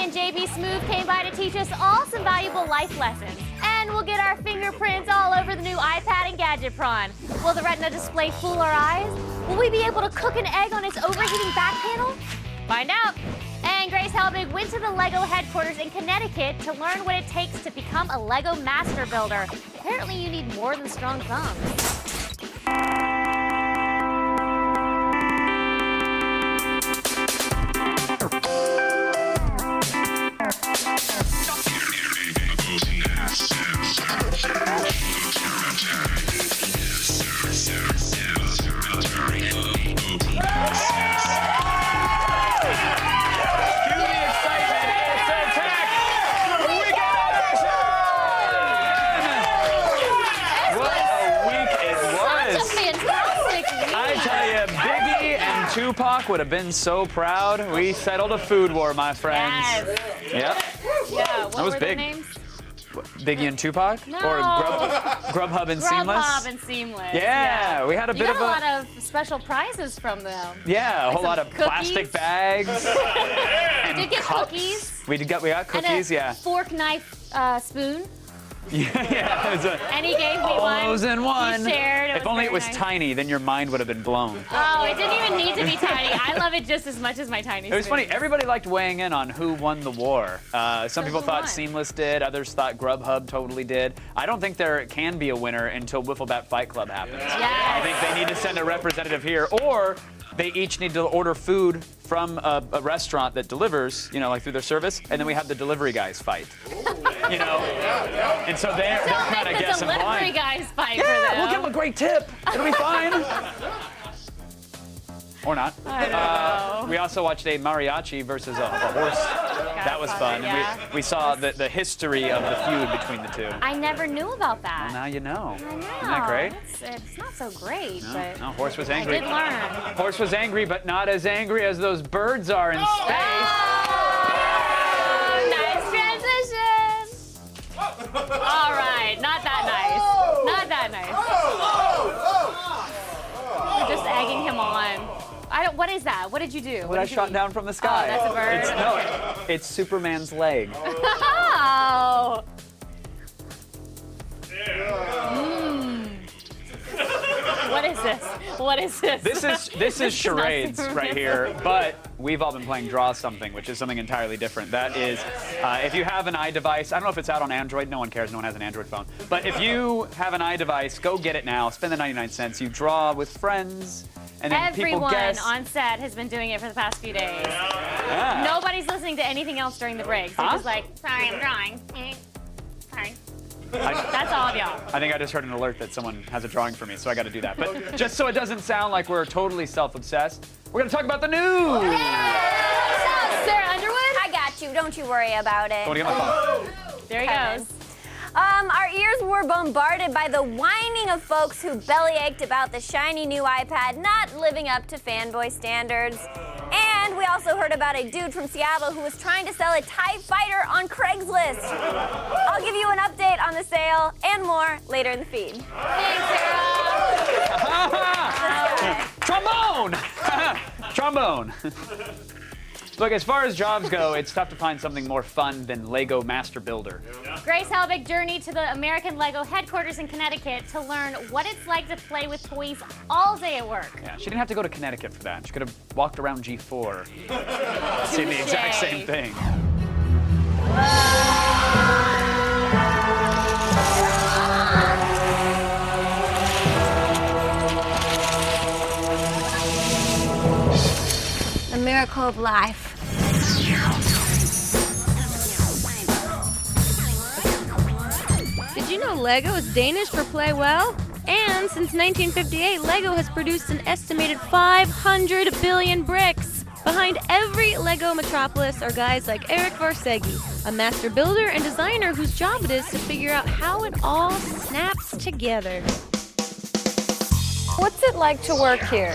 and JB Smooth came by to teach us all some valuable life lessons. And we'll get our fingerprints all over the new iPad and Gadget Prawn. Will the Retina display fool our eyes? Will we be able to cook an egg on its overheating back panel? Find out. And Grace Helbig went to the LEGO headquarters in Connecticut to learn what it takes to become a LEGO master builder. Apparently you need more than strong thumbs. Tupac would have been so proud. We settled a food war, my friends. Yes. Yep. Yeah, what was were big. their names? Biggie and Tupac? No. Or Grubhub and Seamless? Grubhub and Seamless. Yeah, we had a bit of a lot of special prizes from them. Yeah, a whole lot of cookies. plastic bags. And We did get cups. cookies. We got cookies, and a yeah. fork, knife, spoon. Yeah. It was And he gave me one. all those in one. We shared. If only it was nice. tiny, then your mind would have been blown. Oh, it didn't even need to be tiny. I love it just as much as my tiny It was spoon. funny. Everybody liked weighing in on who won the war. Some people who thought won? Seamless did. Others thought Grubhub totally did. I don't think there can be a winner until Wiffle Bat Fight Club happens. Yes. I think they need to send a representative here, or they each need to order food from a restaurant that delivers, you know, like through their service, and then we have the delivery guys fight. You know? And so they're kind of guessing the delivery blind. guys fight for Yeah, them. we'll give them a great tip. It'll be fine. Or not. I know. We also watched a mariachi versus a horse. That was fun. Yeah. And we saw the history of the feud between the two. I never knew about that. Well, now you know. I know. Isn't that great? It's not so great, but No, horse was I angry. did learn. Horse was angry, but not as angry as those birds are in space. Oh, nice transition. All right, not that nice. Not that nice. You're just egging him on. What is that? What did you do? What I shot down from the sky. Oh, that's a bird? It's Superman's leg. Oh. What is this? What is this? This is charades right here, but we've all been playing Draw Something, which is something entirely different. That is, if you have an iDevice, I don't know if it's out on Android, no one cares, no one has an Android phone, but if you have an iDevice, go get it now, spend the 99 cents, you draw with friends, and then people Everyone guess. on set has been doing it for the past few days. Yeah. Nobody's listening to anything else during the breaks. They're Huh? just like, sorry, I'm drawing. Sorry. I, That's all of y'all. I think I just heard an alert that someone has a drawing for me, so I got to do that. But just so it doesn't sound like we're totally self-obsessed, we're going to talk about the news. Sarah Underwood? I got you. Don't you worry about it. I want to get my phone. There he Kevin. goes. Our ears were bombarded by the whining of folks who bellyached about the shiny new iPad not living up to fanboy standards. And we also heard about a dude from Seattle who was trying to sell a TIE fighter on Craigslist. I'll give you an update on the sale and more later in the feed. Thanks, Sarah. Trombone! Trombone. Look, as far as jobs go, it's tough to find something more fun than Lego Master Builder. Grace Helbig journeyed to the American Lego headquarters in Connecticut to learn what it's like to play with toys all day at work. Yeah, she didn't have to go to Connecticut for that. She could have walked around G4, seen the exact same thing. The miracle of life. Did you know Lego is Danish for play well? And since 1958, Lego has produced an estimated 500 billion bricks. Behind every Lego Metropolis are guys like Eric Varsegi, a master builder and designer whose job it is to figure out how it all snaps together. What's it like to work here?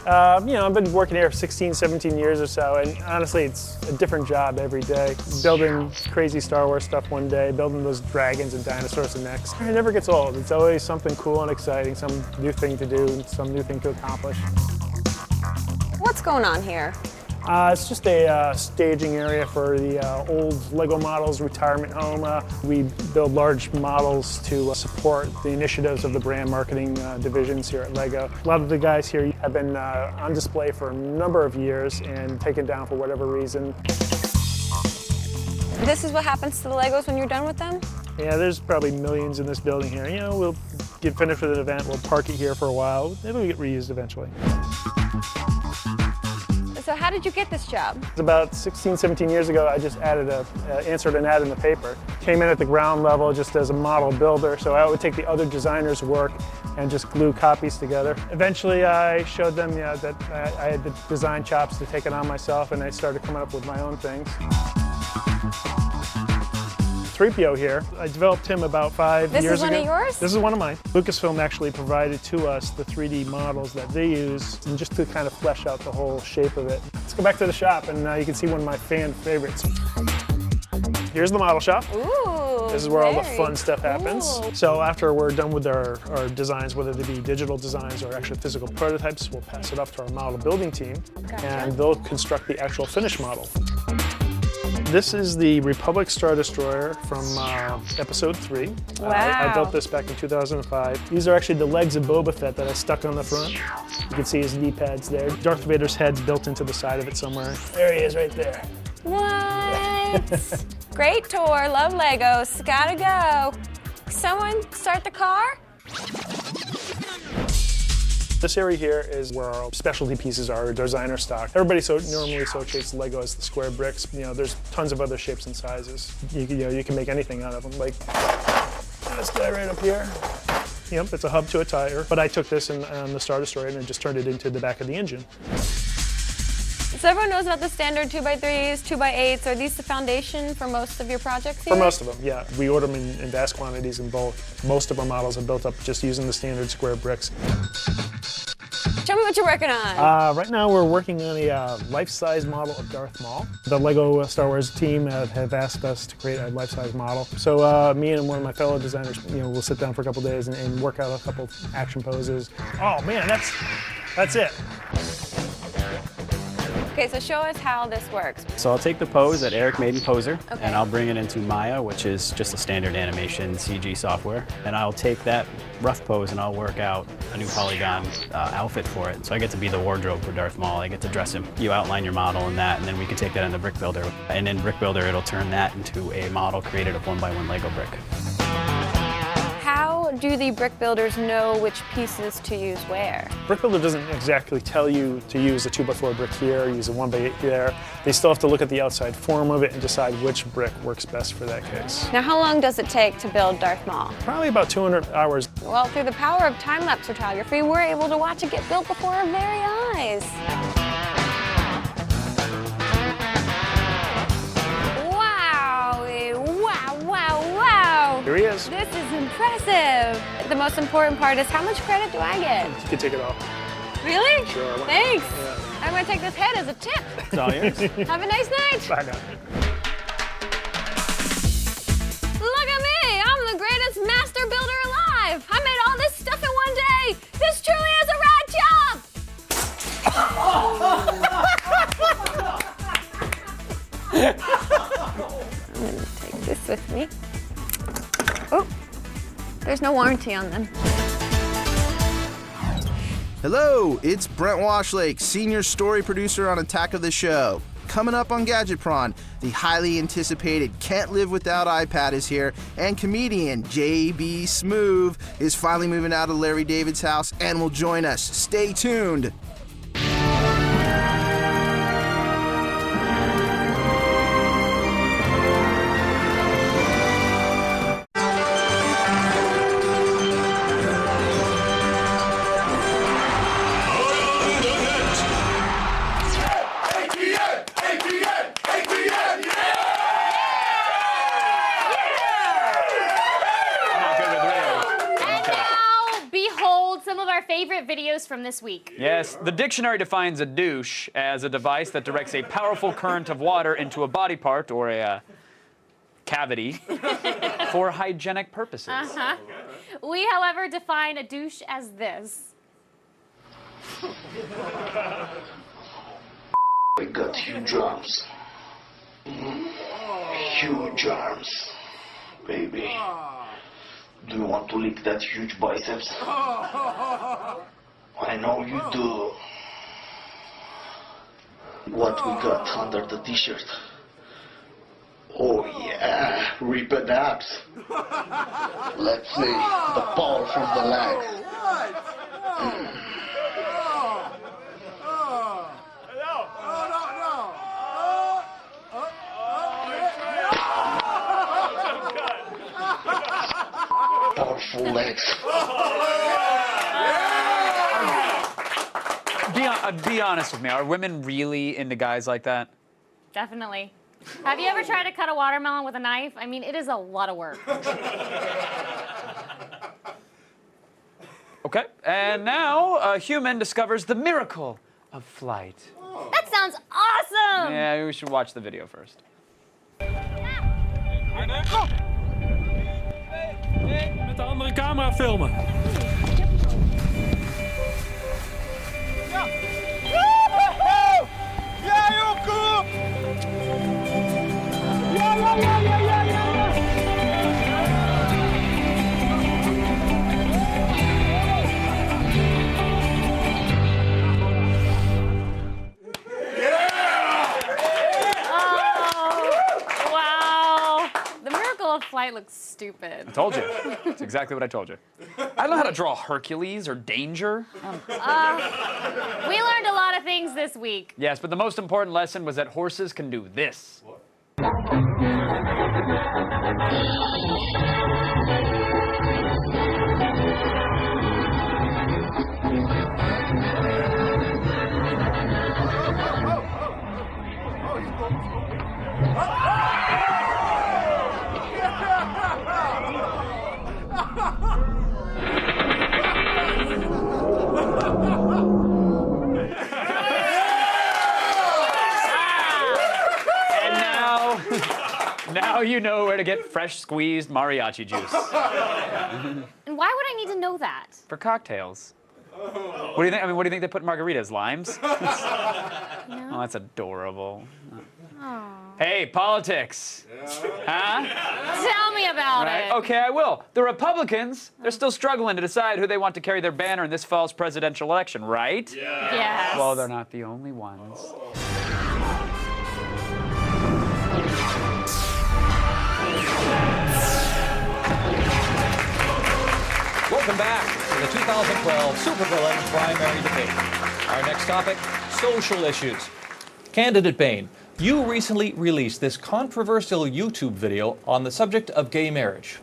I've been working here for 16, 17 years or so, and honestly, it's a different job every day. Building crazy Star Wars stuff one day, building those dragons and dinosaurs the next. It never gets old. It's always something cool and exciting, some new thing to do, some new thing to accomplish. What's going on here? It's just a staging area for the old Lego Models retirement home. We build large models to support the initiatives of the brand marketing divisions here at Lego. A lot of the guys here have been on display for a number of years and taken down for whatever reason. This is what happens to the Legos when you're done with them? Yeah, there's probably millions in this building here. You know, we'll get finished with an event, we'll park it here for a while. It'll get reused eventually. So how did you get this job? About 16, 17 years ago, I just answered an ad in the paper. Came in at the ground level just as a model builder, so I would take the other designers' work and just glue copies together. Eventually, I showed them that I had the design chops to take it on myself, and I started coming up with my own things. 3PO here. I developed him about 5 years ago. This is one of yours? This is one of mine. Lucasfilm actually provided to us the 3D models that they use, and just to kind of flesh out the whole shape of it. Let's go back to the shop, and you can see one of my fan favorites. Here's the model shop. Ooh, This is where all the fun stuff happens. cool. So after we're done with our designs, whether they be digital designs or actually physical prototypes, we'll pass it off to our model building team, and they'll construct the actual finished model. This is the Republic Star Destroyer from Episode 3. Wow. I built this back in 2005. These are actually the legs of Boba Fett that I stuck on the front. You can see his knee pads there. Darth Vader's head's built into the side of it somewhere. There he is right there. What? Great tour, love Legos, gotta go. Someone start the car? This area here is where our specialty pieces are, designer stock. Everybody normally associates Lego as the square bricks. You know, there's tons of other shapes and sizes. You can make anything out of them. Like this guy right up here. Yep, it's a hub to a tire. But I took this on the Star Destroyer and I just turned it into the back of the engine. So everyone knows about the standard 2x3s, 2x8s. Are these the foundation for most of your projects here? For most of them, yeah. We order them in vast quantities in bulk. Most of our models are built up just using the standard square bricks. Show me what you're working on. Right now we're working on a life-size model of Darth Maul. The Lego Star Wars team have asked us to create a life-size model. So me and one of my fellow designers, we'll sit down for a couple days and work out a couple action poses. Oh man, that's it. Okay, so show us how this works. So I'll take the pose that Eric made in Poser, and I'll bring it into Maya, which is just a standard animation CG software. And I'll take that rough pose and I'll work out a new polygon outfit for it. So I get to be the wardrobe for Darth Maul. I get to dress him. You outline your model in that, and then we can take that into Brick Builder. And in Brick Builder, it'll turn that into a model created of 1x1 Lego brick. How do the brick builders know which pieces to use where? Brick Builder doesn't exactly tell you to use a 2x4 brick here, use a 1x8 there. They still have to look at the outside form of it and decide which brick works best for that case. Now, how long does it take to build Darth Maul? Probably about 200 hours. Well, through the power of time-lapse photography, we're able to watch it get built before our very eyes. Here he is. This is impressive. The most important part is how much credit do I get? You can take it off. Really? Sure. Thanks. Yeah. I'm gonna take this head as a tip. It's all yours. Have a nice night. Bye now. Look at me. I'm the greatest master builder alive. I made all this stuff in one day. This truly is a rad job. I'm gonna take this with me. Oh, there's no warranty on them. Hello, it's Brent Washlake, senior story producer on Attack of the Show. Coming up on Gadgetpron, the highly anticipated Can't Live Without iPad is here, and comedian J.B. Smoove is finally moving out of Larry David's house and will join us. Stay tuned. Favorite videos from this week. Yes, the dictionary defines a douche as a device that directs a powerful current of water into a body part or a cavity for hygienic purposes. We, however, define a douche as this. I got huge arms. Huge arms. Baby. Do you want to lick that huge biceps? I know you do. What we got under the t-shirt? Oh yeah, ripped abs. Let's see, the ball from the leg. Powerful legs. Be honest with me. Are women really into guys like that? Definitely. Have you ever tried to cut a watermelon with a knife? I mean, it is a lot of work. Okay, and now a human discovers the miracle of flight. That sounds awesome! Yeah, we should watch the video first. Met de andere camera filmen. Flight looks stupid. I told you. That's exactly what I told you. I don't know how to draw Hercules or Danger. We learned a lot of things this week. Yes, but the most important lesson was that horses can do this. Now you know where to get fresh squeezed mariachi juice. And why would I need to know that? For cocktails. What do you think? I mean, what do you think they put in margaritas? Limes? No. Oh, that's adorable. Oh. Hey, politics. Huh? Tell me about it. Okay, I will. The Republicans, they're still struggling to decide who they want to carry their banner in this fall's presidential election, right? Yeah. Yes. Well, they're not the only ones. Welcome back to the 2012 Supervillain primary debate. Our next topic, social issues. Candidate Bain, you recently released this controversial YouTube video on the subject of gay marriage.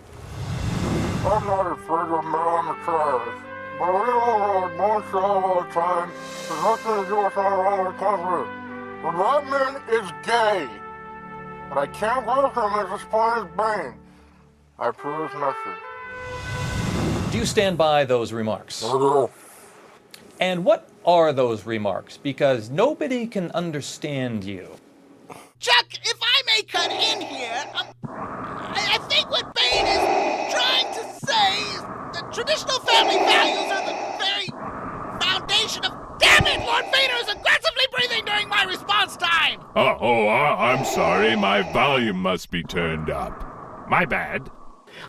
I'm not afraid of men charge, but we all have bullshit all the time. There's nothing to do with our own country. When that man is gay, but I can't welcome him as point as Bain. I approve his message. Do you stand by those remarks? I do. And what are those remarks? Because nobody can understand you. Chuck, if I may cut in here, I think what Bain is trying to say is that traditional family values are the very foundation of... Damn it! Lord Vader is aggressively breathing during my response time! I'm sorry. My volume must be turned up. My bad.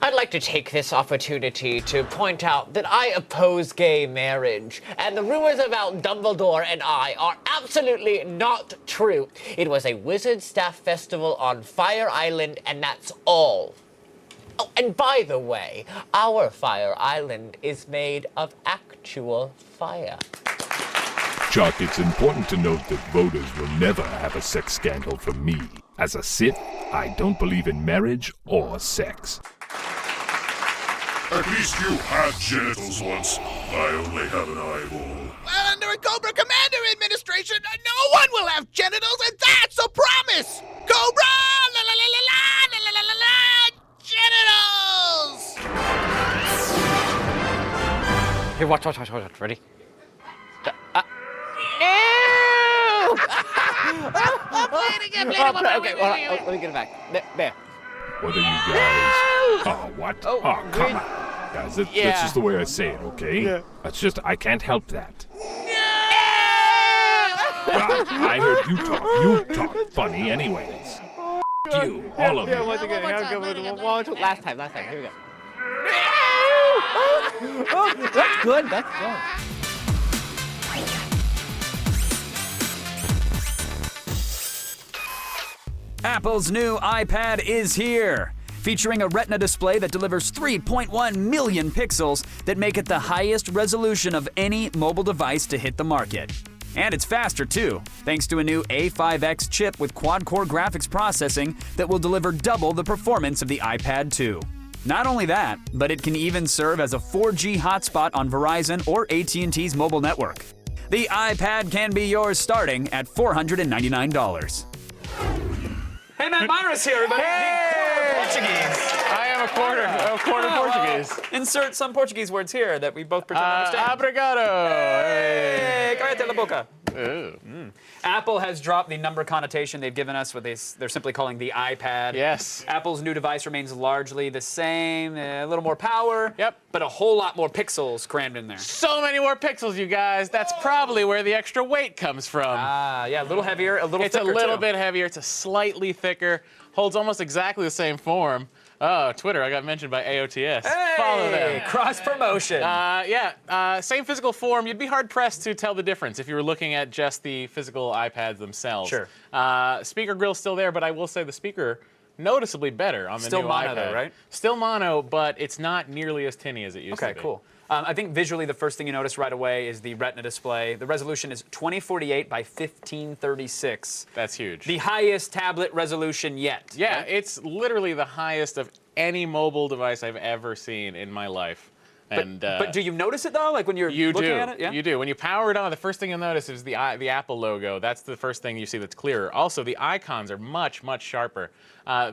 I'd like to take this opportunity to point out that I oppose gay marriage, and the rumors about Dumbledore and I are absolutely not true. It was a wizard staff festival on Fire Island, and that's all. Oh, and by the way, our Fire Island is made of actual fire. Chuck, it's important to note that voters will never have a sex scandal from me. As a Sith, I don't believe in marriage or sex. At least you had genitals once. I only have an eyeball. Well, under a Cobra Commander administration, no one will have genitals, and that's a promise! Cobra! La la la la la la la la la genitals! Here, watch. Ready? Play it again, okay, let me get it back. There. What are you guys? Oh, what? Oh, come on. Guys, that's just the way I say it, okay? Yeah. That's just, I can't help that. No! I heard you talk. You talk funny anyways. You, all of you. Last time. Here we go. That's good. That's good. Apple's new iPad is here, featuring a Retina display that delivers 3.1 million pixels that make it the highest resolution of any mobile device to hit the market. And it's faster too, thanks to a new A5X chip with quad-core graphics processing that will deliver double the performance of the iPad 2. Not only that, but it can even serve as a 4G hotspot on Verizon or AT&T's mobile network. The iPad can be yours starting at $499. Hey, Matt Myra's here, everybody. Hey! Portuguese. I am a quarter Portuguese. Insert some Portuguese words here that we both pretend to understand. Obrigado. Hey, cállate la boca. Apple has dropped the number connotation they've given us, what they're simply calling the iPad. Yes. Apple's new device remains largely the same, a little more power, but a whole lot more pixels crammed in there. So many more pixels, you guys. That's probably where the extra weight comes from. Yeah, a little heavier, a little thicker. It's a little bit heavier. It's a slightly thicker. Holds almost exactly the same form. Oh, Twitter, I got mentioned by AOTS. Hey, follow them. Cross promotion. Same physical form. You'd be hard pressed to tell the difference if you were looking at just the physical iPads themselves. Sure. Speaker grill's still there, but I will say the speaker noticeably better on the Still new mono iPad. though, right? Still mono, but it's not nearly as tinny as it used to be. Okay, cool. I think visually the first thing you notice right away is the Retina display. The resolution is 2048 by 1536. That's huge. The highest tablet resolution yet. Yeah, right? it's literally the highest of any mobile device I've ever seen in my life. But do you notice it though? Like when you're looking at it? Yeah? You do. When you power it on, the first thing you'll notice is the Apple logo. That's the first thing you see that's clearer. Also, the icons are much, much sharper.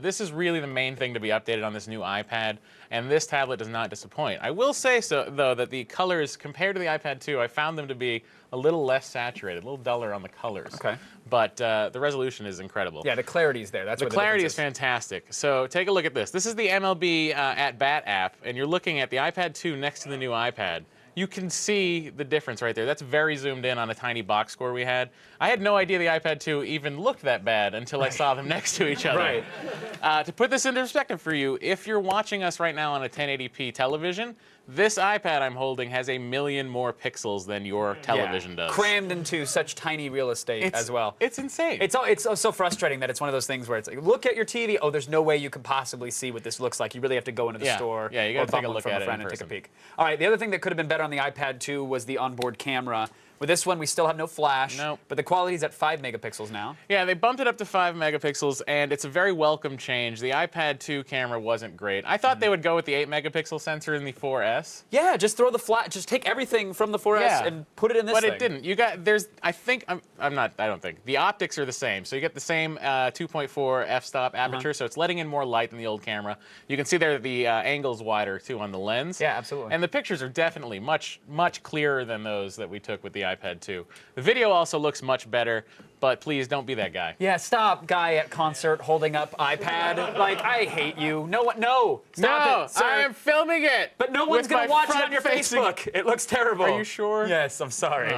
This is really the main thing to be updated on this new iPad, and this tablet does not disappoint. I will say, though, that the colors, compared to the iPad 2, I found them to be a little less saturated, a little duller on the colors. Okay. But the resolution is incredible. Yeah, the clarity's there. That's the where the clarity difference is fantastic. So take a look at this. This is the MLB At Bat app, and you're looking at the iPad 2 next to the new iPad. You can see the difference right there. That's very zoomed in on a tiny box score we had. I had no idea the iPad 2 even looked that bad until I saw them next to each other. Right. To put this into perspective for you, if you're watching us right now on a 1080p television, this iPad I'm holding has 1 million more pixels than your television does. Crammed into such tiny real estate as well. It's insane. It's so frustrating that it's one of those things where it's like, look at your TV. Oh, there's no way you can possibly see what this looks like. You really have to go into the store. Yeah, you got to take a bump look from at a it friend in and take a person. peek. All right, the other thing that could have been better on the iPad 2 was the onboard camera. With this one, we still have no flash, but the quality's at 5 megapixels now. Yeah, they bumped it up to 5 megapixels, and it's a very welcome change. The iPad 2 camera wasn't great. I thought they would go with the 8 megapixel sensor in the 4S. Yeah, just throw the just take everything from the 4S and put it in this but thing. It didn't. You got, I don't think. The optics are the same. So you get the same 2.4 f-stop aperture, so it's letting in more light than the old camera. You can see there the angle's wider, too, on the lens. Yeah, absolutely. And the pictures are definitely much, much clearer than those that we took with the iPad 2. The video also looks much better, but please don't be that guy. Yeah, stop, guy at concert holding up iPad. Like, I hate you. No, stop it, sir. I am filming it. But no one's going to watch it on your Facebook. It looks terrible. Are you sure? Yes, I'm sorry.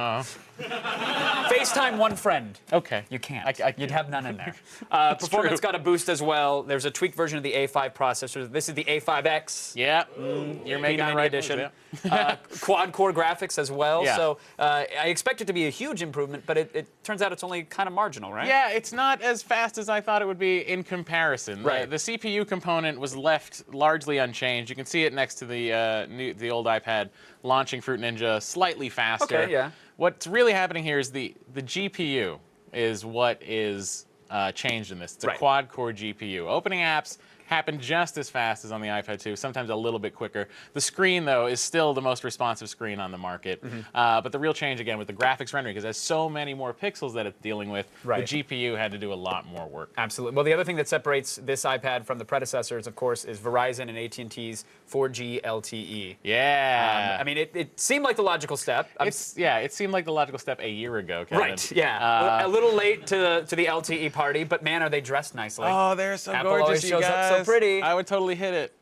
FaceTime one friend. Okay. You can't. You'd have none in there. true. Performance got a boost as well. There's a tweaked version of the A5 processor. This is the A5X. Yeah. You're making P9 the right edition. moves, Quad-core graphics as well. Yeah. So I expect it to be a huge improvement, but it turns out it's only kind of marginal, right? Yeah, it's not as fast as I thought it would be in comparison. Right. The CPU component was left largely unchanged. You can see it next to the old iPad launching Fruit Ninja slightly faster. Okay, yeah. What's really happening here is the GPU is what is changed in this. It's a quad-core GPU. Opening apps happen just as fast as on the iPad 2, sometimes a little bit quicker. The screen, though, is still the most responsive screen on the market. But the real change, again, with the graphics rendering, because it has so many more pixels that it's dealing with, the GPU had to do a lot more work. Absolutely. Well, the other thing that separates this iPad from the predecessors, of course, is Verizon and AT&T's 4G LTE. Yeah. I mean, it seemed like the logical step. It seemed like the logical step a year ago, Kevin. Right, yeah. A little late to the LTE party, but man, are they dressed nicely. Oh, they're so Apple gorgeous, always you shows guys. up so pretty. I would totally hit it.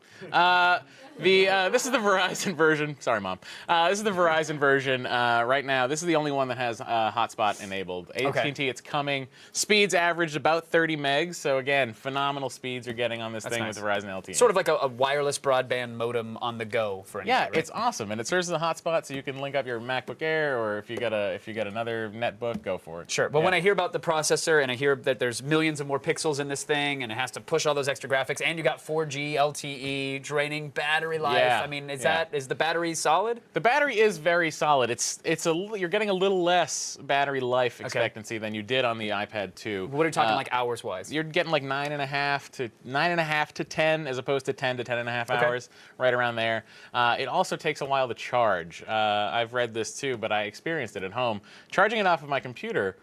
This is the Verizon version. Sorry, Mom. This is the Verizon version right now. This is the only one that has hotspot enabled. AT&T, it's coming. Speeds averaged about 30 megs. So again, phenomenal speeds you're getting on this thing with the Verizon LTE. Sort of like a wireless broadband modem on the go, for instance. Yeah, right? it's awesome, and it serves as a hotspot, so you can link up your MacBook Air, or if you got another netbook, go for it. Sure, but when I hear about the processor and I hear that there's millions of more pixels in this thing, and it has to push all those extra graphics, and you got 4G LTE, draining battery life. Yeah. I mean, is the battery solid? The battery is very solid. You're getting a little less battery life expectancy than you did on the iPad 2. What are you talking like hours wise? You're getting like 9.5 to 10 as opposed to 10 to 10.5 hours, right around there. It also takes a while to charge. I've read this too, but I experienced it at home. Charging it off of my computer,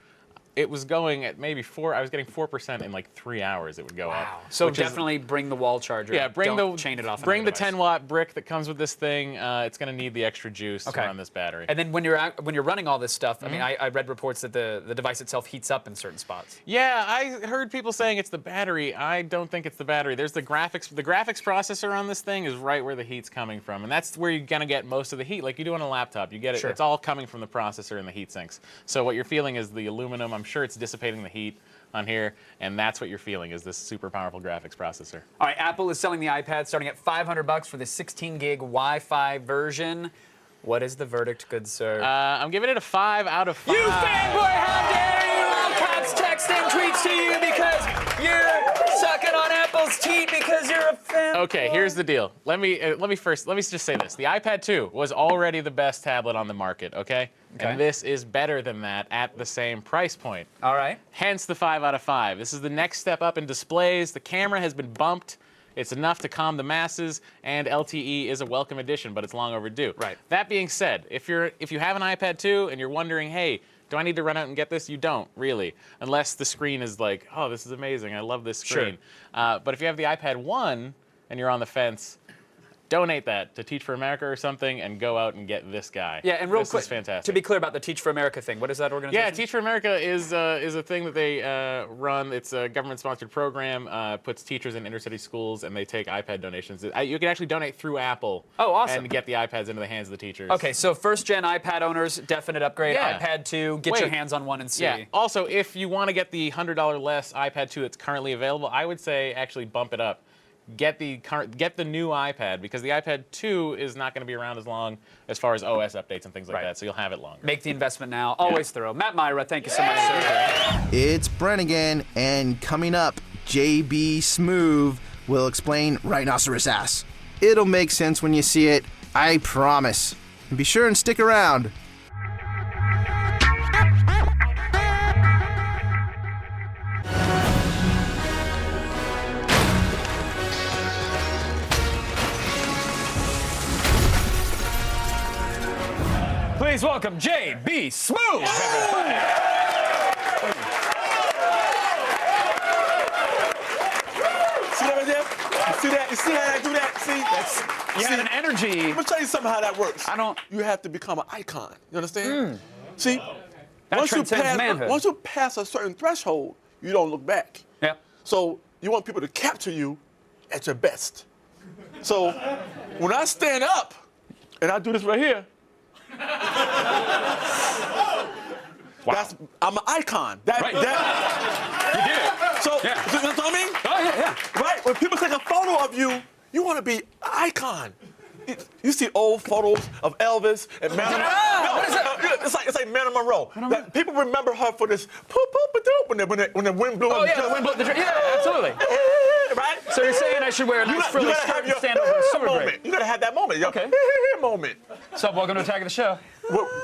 it was going at maybe 4. I was getting 4% in like 3 hours. It would go up. So definitely bring the wall charger. Yeah, Don't chain it off. Bring the 10-watt brick that comes with this thing. It's going to need the extra juice to run this battery. And then when you're running all this stuff, I mean, I read reports that the device itself heats up in certain spots. Yeah, I heard people saying it's the battery. I don't think it's the battery. There's the graphics. The graphics processor on this thing is right where the heat's coming from, and that's where you're going to get most of the heat, like you do on a laptop. You get it. Sure. It's all coming from the processor and the heat sinks. So what you're feeling is the aluminum. I'm sure it's dissipating the heat on here, and that's what you're feeling is this super powerful graphics processor. All right, Apple is selling the iPad starting at $500 for the 16 gig Wi-Fi version. What is the verdict, good sir? I'm giving it a 5 out of 5. You fanboy, how dare you! All caps text and tweets to you because you're sucking on Apple's teeth because you're a fanboy. Okay, here's the deal. Let me just say this. The iPad 2 was already the best tablet on the market, okay? And this is better than that at the same price point. All right. Hence the 5 out of 5. This is the next step up in displays. The camera has been bumped. It's enough to calm the masses, and LTE is a welcome addition, but it's long overdue. Right. That being said, if you have an iPad 2 and you're wondering, hey, do I need to run out and get this? You don't, really, unless the screen is like, oh, this is amazing. I love this screen. Sure. But if you have the iPad 1 and you're on the fence, donate that to Teach for America or something and go out and get this guy. Yeah, and real this quick, is fantastic. to be clear about the Teach for America thing, what is that organization? Yeah, Teach for America is a thing that they run. It's a government-sponsored program, puts teachers in inner-city schools, and they take iPad donations. You can actually donate through Apple. Oh, awesome. And get the iPads into the hands of the teachers. Okay, so first-gen iPad owners, definite upgrade. Yeah. iPad 2, get your hands on one and see. Yeah. Also, if you want to get the $100 less iPad 2 that's currently available, I would say actually bump it up. Get the new iPad, because the iPad 2 is not going to be around as long as far as OS updates and things like that, so you'll have it longer. Make the investment now. Always thorough. Matt Myra, thank you so much, sir. It's Brent again, and coming up, JB Smoove will explain Rhinoceros Ass. It'll make sense when you see it, I promise. And be sure and stick around. Please welcome JB Smoove. See that right there? You see that? You see how I do that? See? You have an energy. I'm gonna tell you something how that works. You have to become an icon. You understand? See? That transcends manhood. Once you pass a certain threshold, you don't look back. Yep. So you want people to capture you at your best. So when I stand up and I do this right here, I'm an icon. You did it. So, Yeah. you know what I mean? Oh, yeah. Right? When people take a photo of you, you want to be an icon. You see old photos of Elvis and Marilyn Monroe. It's like Marilyn Monroe. People remember her for this when the wind blew. Oh, yeah, the wind blew. Yeah, absolutely. Right? So you're saying I should wear a nice frilly skirt and stand over a sewer moment. grate? You gotta have that moment. Okay. Moment. So welcome to Attack of the Show.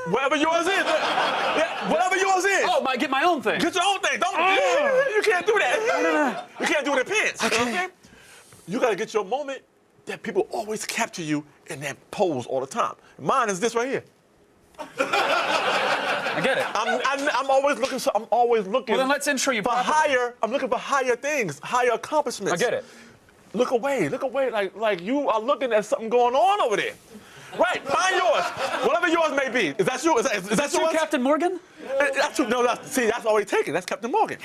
Whatever yours is. Yeah, whatever yours is. Oh, get my own thing. Get your own thing. You can't do that. You can't do it in pants. Okay. You gotta get your moment that people always capture you in that pose all the time. Mine is this right here. I get it. I'm always looking. I'm always looking. Well, then let's intro you for higher. I'm looking for higher things, higher accomplishments. I get it. Look away, like you are looking at something going on over there. Right, find yours. Whatever yours may be. Is that you? Is that yours? Captain Morgan? That's you. No, that's already taken. That's Captain Morgan.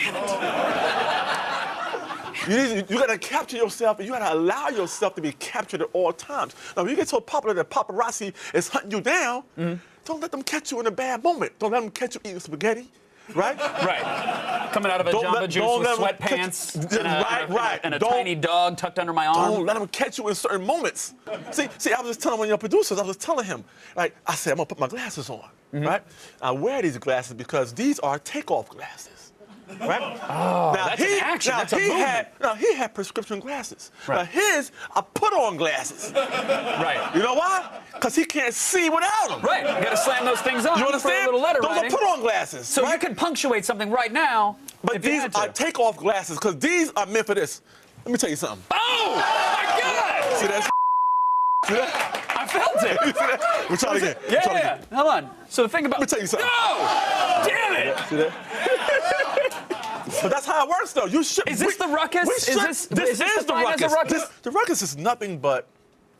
You gotta capture yourself, and you gotta allow yourself to be captured at all times. Now, if you get so popular that paparazzi is hunting you down, don't let them catch you in a bad moment. Don't let them catch you eating spaghetti, right? Right. Coming out of a Jamba Juice with sweatpants and a tiny dog tucked under my arm. Don't let them catch you in certain moments. See, I was just telling one of your producers, I was telling him, like, I said, I'm gonna put my glasses on, right? I wear these glasses because these are takeoff glasses. Right? Oh, that's an action. That's a movement. He had prescription glasses. Right. Now his are put-on glasses. Right. You know why? Because he can't see without them. Right. You got to slam those things on. You understand? For a little letter Those writing. are put-on glasses. So right? you can punctuate something right now. But these are take-off glasses because these are meant for this. Let me tell you something. Oh my God! See that? See that? I felt it. You see that? We'll try it again. Yeah. Hold on. So the thing about. Let me tell you something. No! Damn it! See that? But that's how it works, though. You should. Is this the ruckus? This is the ruckus. The ruckus is nothing but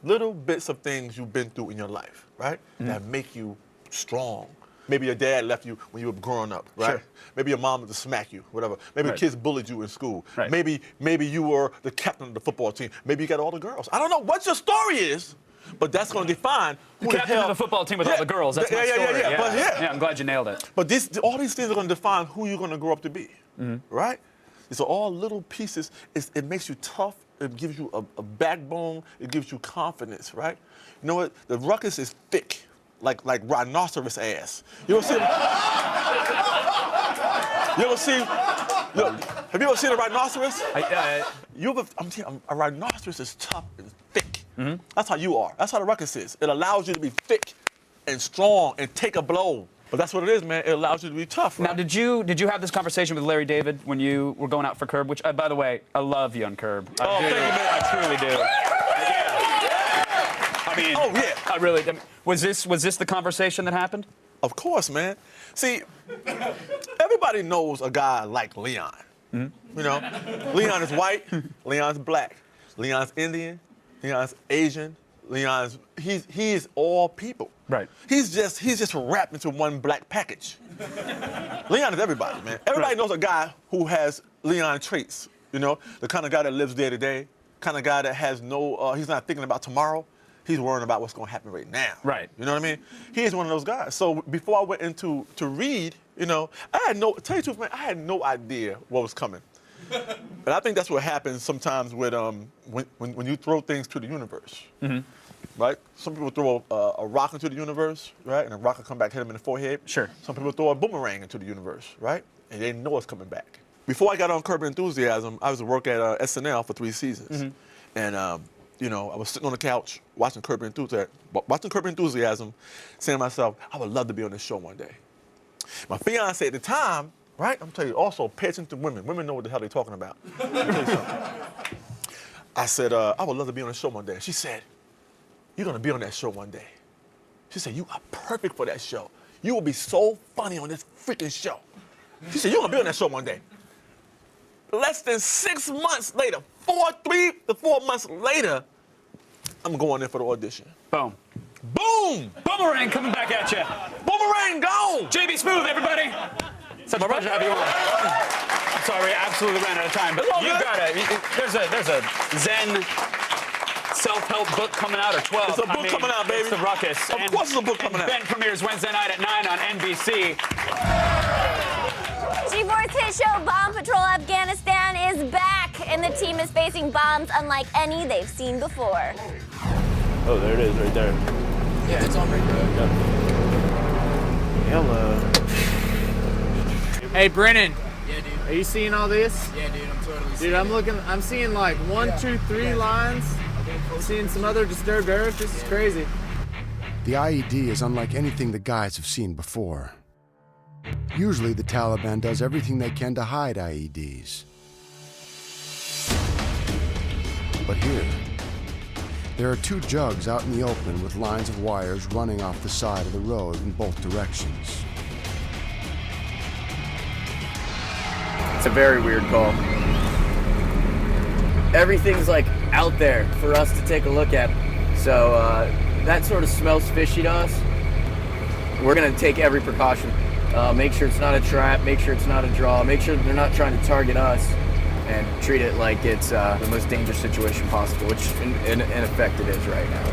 little bits of things you've been through in your life, right? That make you strong. Maybe your dad left you when you were growing up, right? Sure. Maybe your mom would smack you, whatever. Maybe Right. kids bullied you in school. Right. Maybe you were the captain of the football team. Maybe you got all the girls. I don't know what your story is, but that's going to define who The captain of the football team with all the girls. That's my story. Yeah. But Yeah, I'm glad you nailed it. But all these things are going to define who you're going to grow up to be, right? These are all little pieces. It makes you tough. It gives you a backbone. It gives you confidence, right? You know what? The ruckus is thick, like rhinoceros ass. You ever seen? Have you ever seen a rhinoceros? A rhinoceros is tough and thick. That's how you are. That's how the ruckus is. It allows you to be thick and strong and take a blow. But that's what it is, man. It allows you to be tough. Right? Now, did you have this conversation with Larry David when you were going out for Curb? Which, by the way, I love you on Curb. Thank you, man. I truly do. I really. Was this the conversation that happened? Of course, man. See, everybody knows a guy like Leon. You know, Leon is white. Leon's black. Leon's Indian. Leon's Asian. He is all people. Right. He's just wrapped into one black package. Leon is everybody, man. Everybody knows a guy who has Leon traits. You know, the kind of guy that lives day to day, kind of guy that has he's not thinking about tomorrow. He's worrying about what's going to happen right now. Right. You know what I mean? He is one of those guys. So before I went to read, you know, tell you the truth, man, I had no idea what was coming. And I think that's what happens sometimes with when you throw things to the universe. Right? Some people throw a rock into the universe, right? And a rock will come back, hit them in the forehead. Sure. Some people throw a boomerang into the universe, right? And they know it's coming back. Before I got on Curb Your Enthusiasm, I was at work at SNL for 3 seasons. And, you know, I was sitting on the couch watching Curb Your Enthusiasm, saying to myself, I would love to be on this show one day. My fiance at the time, right? I'm telling you, also pay attention to women. Women know what the hell they're talking about. Let me tell you something. I said, I would love to be on the show one day. She said, you're going to be on that show one day. She said, you are perfect for that show. You will be so funny on this freaking show. She said, you're going to be on that show one day. Less than 6 months later, 3 to 4 months later, I'm going in for the audition. Boom. Boom! Boomerang coming back at you. Boomerang gone! JB Smooth, everybody. Such a pleasure to have you on. I'm sorry, we absolutely ran out of time, but you got it. There's a Zen self-help book coming out, or 12. It's a book coming out, baby. It's the Ruckus. Of course it's a book coming out. Ben premieres Wednesday night at 9 on NBC. G4's hit show Bomb Patrol Afghanistan is back, and the team is facing bombs unlike any they've seen before. Oh, there it is, right there. Yeah, it's on right there. Hello. Hey, Brennan. Yeah, dude. Are you seeing all this? Yeah, dude, I'm totally seeing Dude, I'm seeing like 1, 2, 3 lines. I'm seeing some other disturbed earth. This is crazy. The IED is unlike anything the guys have seen before. Usually the Taliban does everything they can to hide IEDs. But here, there are 2 jugs out in the open with lines of wires running off the side of the road in both directions. It's a very weird call. Everything's like out there for us to take a look at. So that sort of smells fishy to us. We're gonna take every precaution. Make sure it's not a trap, make sure it's not a draw, make sure they're not trying to target us. and treat it like it's the most dangerous situation possible, which in effect it is right now.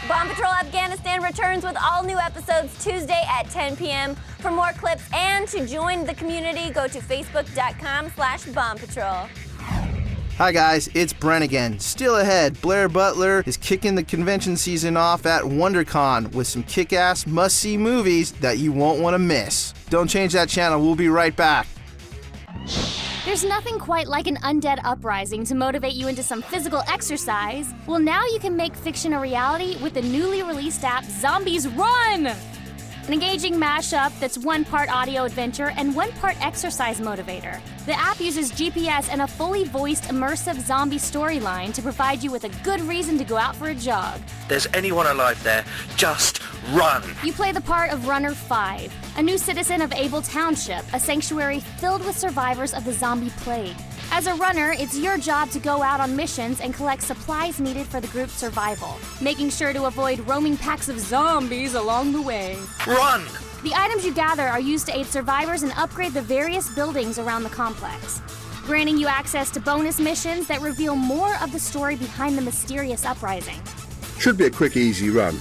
Bomb Patrol Afghanistan returns with all new episodes Tuesday at 10 p.m. For more clips and to join the community, go to facebook.com/bombpatrol. Hi guys, it's Brent again. Still ahead, Blair Butler is kicking the convention season off at WonderCon with some kick-ass must-see movies that you won't want to miss. Don't change that channel, we'll be right back. There's nothing quite like an undead uprising to motivate you into some physical exercise. Well, now you can make fiction a reality with the newly released app Zombies Run! An engaging mashup that's one part audio adventure and one part exercise motivator. The app uses GPS and a fully voiced immersive zombie storyline to provide you with a good reason to go out for a jog. There's anyone alive there, just run. You play the part of Runner 5, a new citizen of Able Township, a sanctuary filled with survivors of the zombie plague. As a runner, it's your job to go out on missions and collect supplies needed for the group's survival, making sure to avoid roaming packs of zombies along the way. Run! The items you gather are used to aid survivors and upgrade the various buildings around the complex, granting you access to bonus missions that reveal more of the story behind the mysterious uprising. Should be a quick, easy run.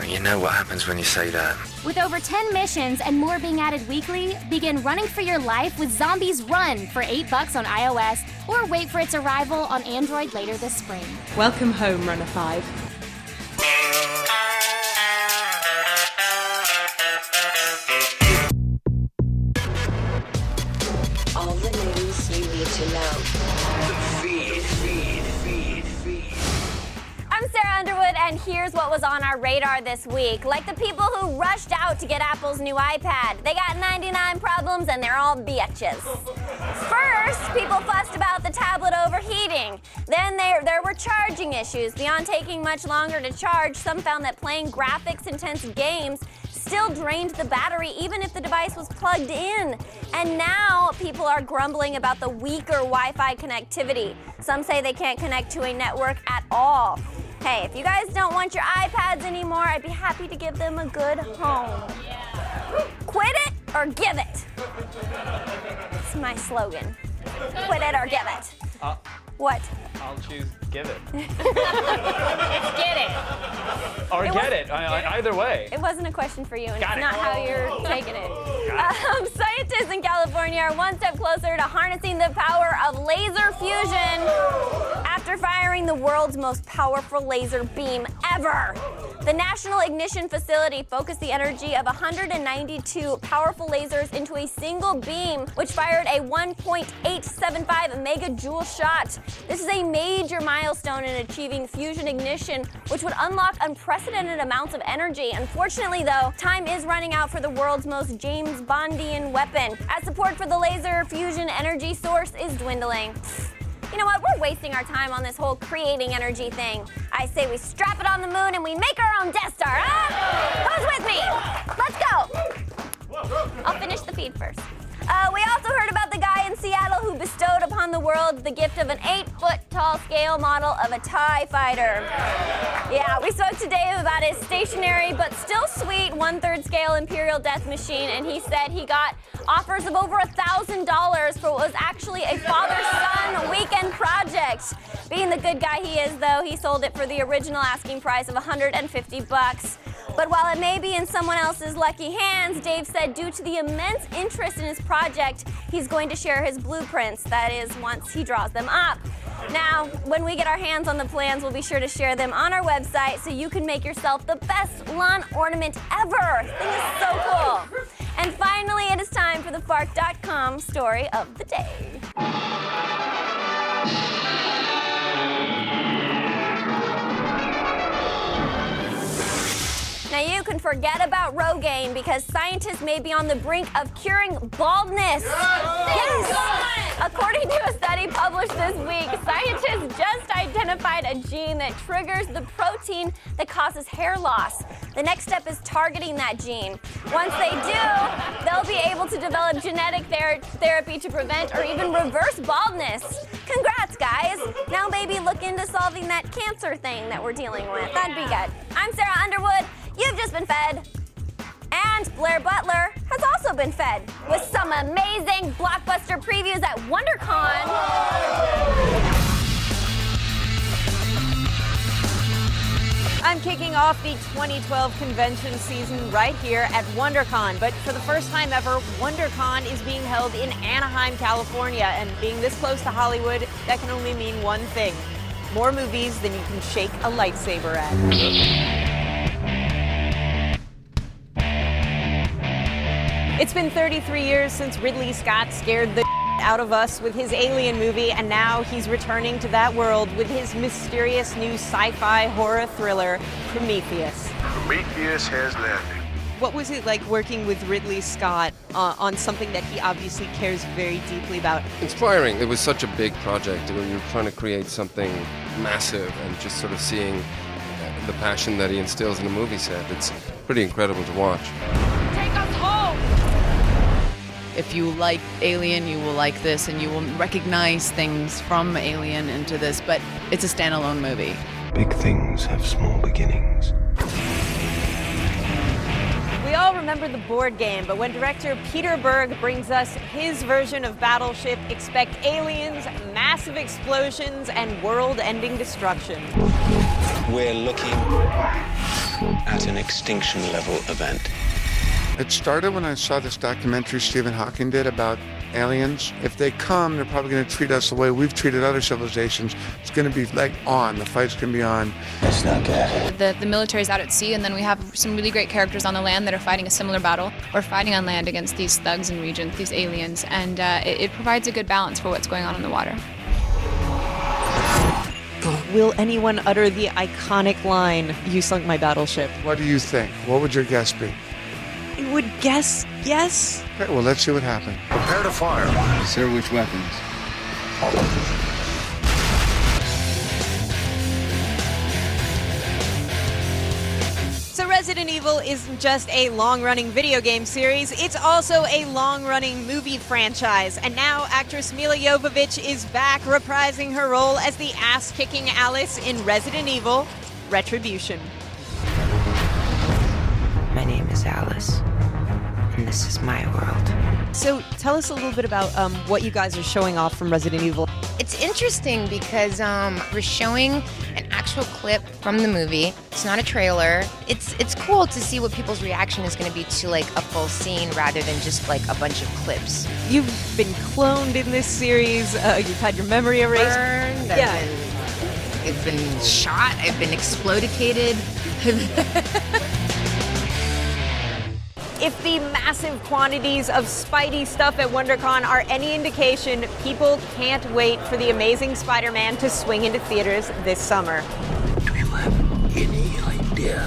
You know what happens when you say that. With over 10 missions and more being added weekly, begin running for your life with Zombies Run for $8 on iOS, or wait for its arrival on Android later this spring. Welcome home, Runner 5. All the news you need to know. Feed. I'm Sarah Underwood, and here's what was on our radar this week. Like the people who rushed out to get Apple's new iPad. They got 99 problems, and they're all bitches. First, people fussed about the tablet overheating. Then there were charging issues. Beyond taking much longer to charge, some found that playing graphics-intensive games still drained the battery even if the device was plugged in. And now people are grumbling about the weaker Wi-Fi connectivity. Some say they can't connect to a network at all. Hey, if you guys don't want your iPads anymore, I'd be happy to give them a good home. Quit it or give it. It's my slogan. Quit it or give it. What? I'll choose give it. Get it. Or get it. Either way. It wasn't a question for you, and Got it's it. not how you're taking it. Scientists in California are one step closer to harnessing the power of laser fusion after firing the world's most powerful laser beam ever. The National Ignition Facility focused the energy of 192 powerful lasers into a single beam, which fired a 1.875 megajoule shot. This is a major milestone in achieving fusion ignition, which would unlock unprecedented amounts of energy. Unfortunately, though, time is running out for the world's most James Bondian weapon, as support for the laser fusion energy source is dwindling. You know what? We're wasting our time on this whole creating energy thing. I say we strap it on the moon and we make our own Death Star, huh? Who's with me? Let's go. I'll finish the feed first. We also heard about the guy in Seattle who bestowed upon the world the gift of an 8-foot-tall scale model of a TIE fighter. Yeah, we spoke to Dave about his stationary but still sweet 1/3 scale Imperial Death Machine, and he said he got offers of over $1,000 for what was actually a father-son weekend project. Being the good guy he is, though, he sold it for the original asking price of $150. But while it may be in someone else's lucky hands, Dave said due to the immense interest in his project, he's going to share his blueprints, that is, once he draws them up. Now, when we get our hands on the plans, we'll be sure to share them on our website so you can make yourself the best lawn ornament ever. This thing is so cool. And finally, it is time for the Fark.com story of the day. Now you can forget about Rogaine because scientists may be on the brink of curing baldness. Yes! According to a study published this week, scientists just identified a gene that triggers the protein that causes hair loss. The next step is targeting that gene. Once they do, they'll be able to develop genetic therapy to prevent or even reverse baldness. Congrats, guys. Now maybe look into solving that cancer thing that we're dealing with. That'd be good. I'm Sarah Underwood. You've just been fed. And Blair Butler has also been fed with some amazing blockbuster previews at WonderCon. I'm kicking off the 2012 convention season right here at WonderCon. But for the first time ever, WonderCon is being held in Anaheim, California. And being this close to Hollywood, that can only mean one thing: more movies than you can shake a lightsaber at. It's been 33 years since Ridley Scott scared the out of us with his Alien movie, and now he's returning to that world with his mysterious new sci-fi horror thriller, Prometheus. Prometheus has landed. What was it like working with Ridley Scott on something that he obviously cares very deeply about? Inspiring. It was such a big project. When you're trying to create something massive and just sort of seeing the passion that he instills in a movie set, it's pretty incredible to watch. Take us home! If you like Alien, you will like this, and you will recognize things from Alien into this, but it's a standalone movie. Big things have small beginnings. We all remember the board game, but when director Peter Berg brings us his version of Battleship, expect aliens, massive explosions, and world-ending destruction. We're looking at an extinction-level event. It started when I saw this documentary Stephen Hawking did about aliens. If they come, they're probably going to treat us the way we've treated other civilizations. It's going to be like on. The fight's going to be on. That's not good. The military's out at sea, and then we have some really great characters on the land that are fighting a similar battle. We're fighting on land against these thugs in region, these aliens, and it provides a good balance for what's going on in the water. Will anyone utter the iconic line, "You sunk my battleship"? What do you think? What would your guess be? I would guess yes. Okay, well, let's see what happens. Prepare to fire. Sir, which weapons? So Resident Evil isn't just a long-running video game series, it's also a long-running movie franchise. And now actress Milla Jovovich is back reprising her role as the ass-kicking Alice in Resident Evil: Retribution. My name is Alice, and this is my world. So tell us a little bit about what you guys are showing off from Resident Evil. It's interesting because we're showing an actual clip from the movie. It's not a trailer. It's cool to see what people's reaction is going to be to like a full scene rather than just like a bunch of clips. You've been cloned in this series. You've had your memory erased. Burned, I've been shot. I've been explodicated. If the massive quantities of Spidey stuff at WonderCon are any indication, people can't wait for the Amazing Spider-Man to swing into theaters this summer. Do you have any idea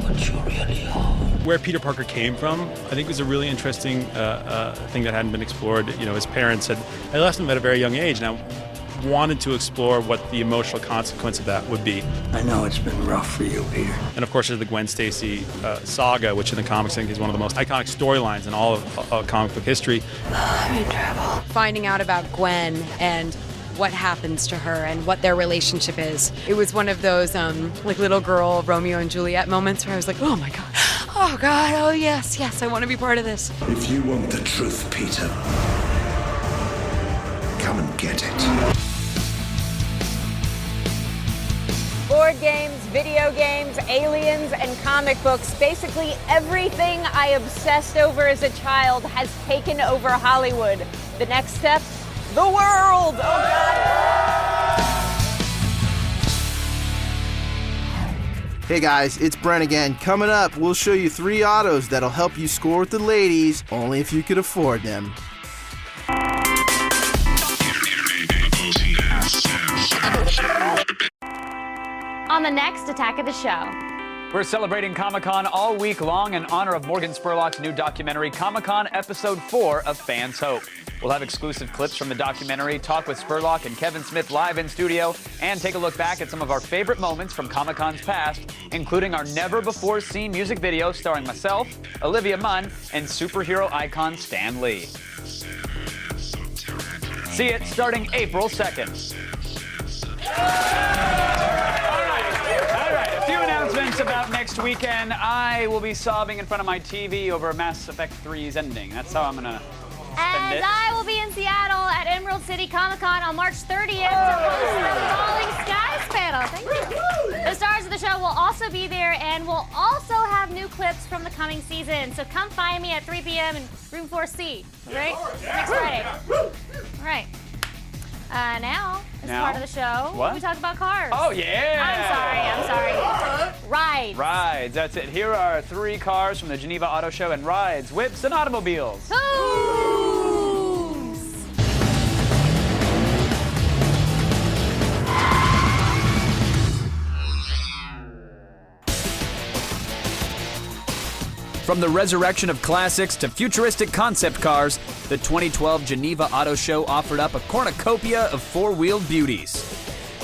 what you really are? Where Peter Parker came from, I think, was a really interesting thing that hadn't been explored. You know, his parents had lost him at a very young age. Now, wanted to explore what the emotional consequence of that would be. I know it's been rough for you, Peter. And of course, there's the Gwen Stacy saga, which in the comics I think is one of the most iconic storylines in all of comic book history. Finding out about Gwen and what happens to her and what their relationship is. It was one of those like little girl Romeo and Juliet moments where I was like, oh my God, oh yes, I want to be part of this. If you want the truth, Peter, come and get it. Board games, video games, aliens, and comic books. Basically everything I obsessed over as a child has taken over Hollywood. The next step, the world! Oh God! Hey guys, it's Brent again. Coming up, we'll show you 3 autos that'll help you score with the ladies, only if you could afford them. On the next Attack of the Show. We're celebrating Comic-Con all week long in honor of Morgan Spurlock's new documentary, Comic-Con Episode 4 of Fans Hope. We'll have exclusive clips from the documentary, talk with Spurlock and Kevin Smith live in studio, and take a look back at some of our favorite moments from Comic-Con's past, including our never-before-seen music video starring myself, Olivia Munn, and superhero icon Stan Lee. See it starting April 2nd. All right, a few announcements just about next weekend, I will be sobbing in front of my TV over Mass Effect 3's ending. That's how I'm gonna spend it. And I will be in Seattle at Emerald City Comic-Con on March 30th to host the Falling Skies panel. Thank you. The stars of the show will also be there, and we'll also have new clips from the coming season. So come find me at 3 p.m. in Room 4C, right? Next Friday. All right. Now, as part of the show, What? we talk about cars. Oh, yeah! I'm sorry. Rides. Rides, that's it. Here are 3 cars from the Geneva Auto Show and rides, whips, and automobiles. From the resurrection of classics to futuristic concept cars, the 2012 Geneva Auto Show offered up a cornucopia of four-wheeled beauties.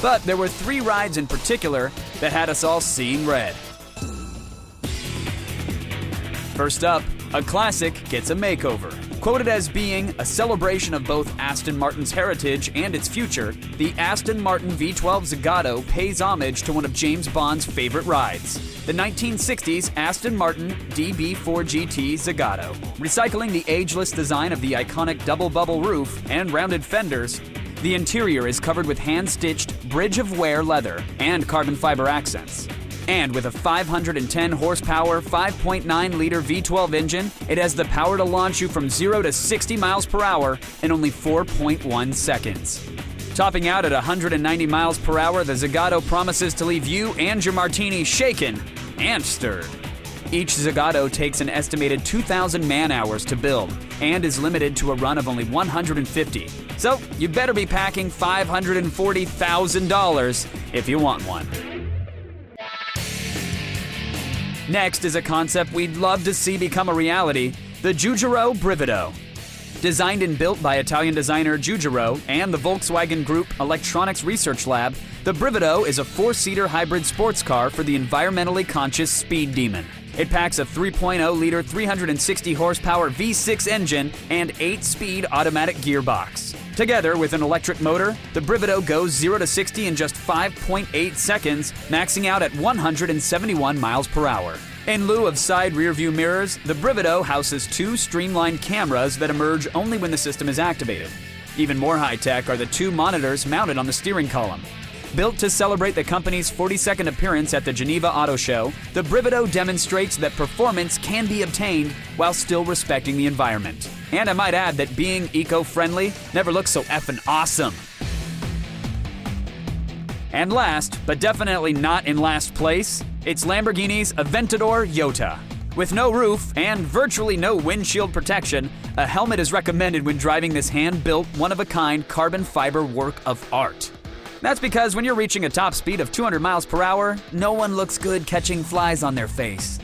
But there were 3 rides in particular that had us all seeing red. First up, a classic gets a makeover. Quoted as being a celebration of both Aston Martin's heritage and its future, the Aston Martin V12 Zagato pays homage to one of James Bond's favorite rides, the 1960s Aston Martin DB4 GT Zagato. Recycling the ageless design of the iconic double bubble roof and rounded fenders, the interior is covered with hand-stitched Bridge of Wear leather and carbon fiber accents. And with a 510 horsepower, 5.9-liter V12 engine, it has the power to launch you from 0 to 60 miles per hour in only 4.1 seconds. Topping out at 190 miles per hour, the Zagato promises to leave you and your martini shaken and stirred. Each Zagato takes an estimated 2,000 man-hours to build and is limited to a run of only 150. So you better be packing $540,000 if you want one. Next is a concept we'd love to see become a reality, the Giugiaro Brivido. Designed and built by Italian designer Giugiaro and the Volkswagen Group Electronics Research Lab, the Brivido is a 4-seater hybrid sports car for the environmentally conscious speed demon. It packs a 3.0-liter 360-horsepower V6 engine and 8-speed automatic gearbox. Together with an electric motor, the Brivido goes 0 to 60 in just 5.8 seconds, maxing out at 171 miles per hour. In lieu of side rear-view mirrors, the Brivido houses 2 streamlined cameras that emerge only when the system is activated. Even more high-tech are the 2 monitors mounted on the steering column. Built to celebrate the company's 42nd appearance at the Geneva Auto Show, the Brivido demonstrates that performance can be obtained while still respecting the environment. And I might add that being eco-friendly never looks so effing awesome. And last, but definitely not in last place, it's Lamborghini's Aventador Iota. With no roof and virtually no windshield protection, a helmet is recommended when driving this hand-built, one-of-a-kind carbon fiber work of art. That's because when you're reaching a top speed of 200 miles per hour, no one looks good catching flies on their face.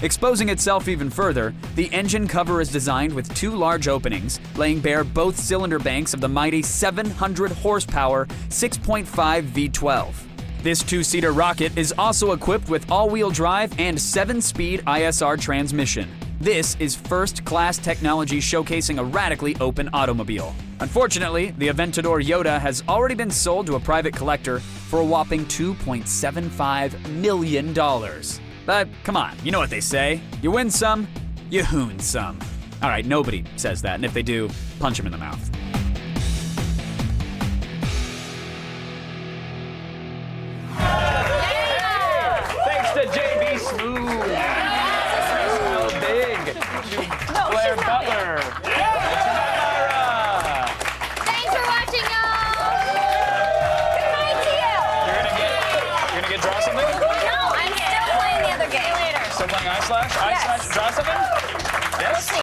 Exposing itself even further, the engine cover is designed with 2 large openings, laying bare both cylinder banks of the mighty 700 horsepower 6.5 V12. This 2-seater rocket is also equipped with all-wheel drive and 7-speed ISR transmission. This is first-class technology showcasing a radically open automobile. Unfortunately, the Aventador Iota has already been sold to a private collector for a whopping $2.75 million. But come on, you know what they say. You win some, you hoon some. All right, nobody says that, and if they do, punch them in the mouth. Thanks to JB Smooth. Big. Blair Butler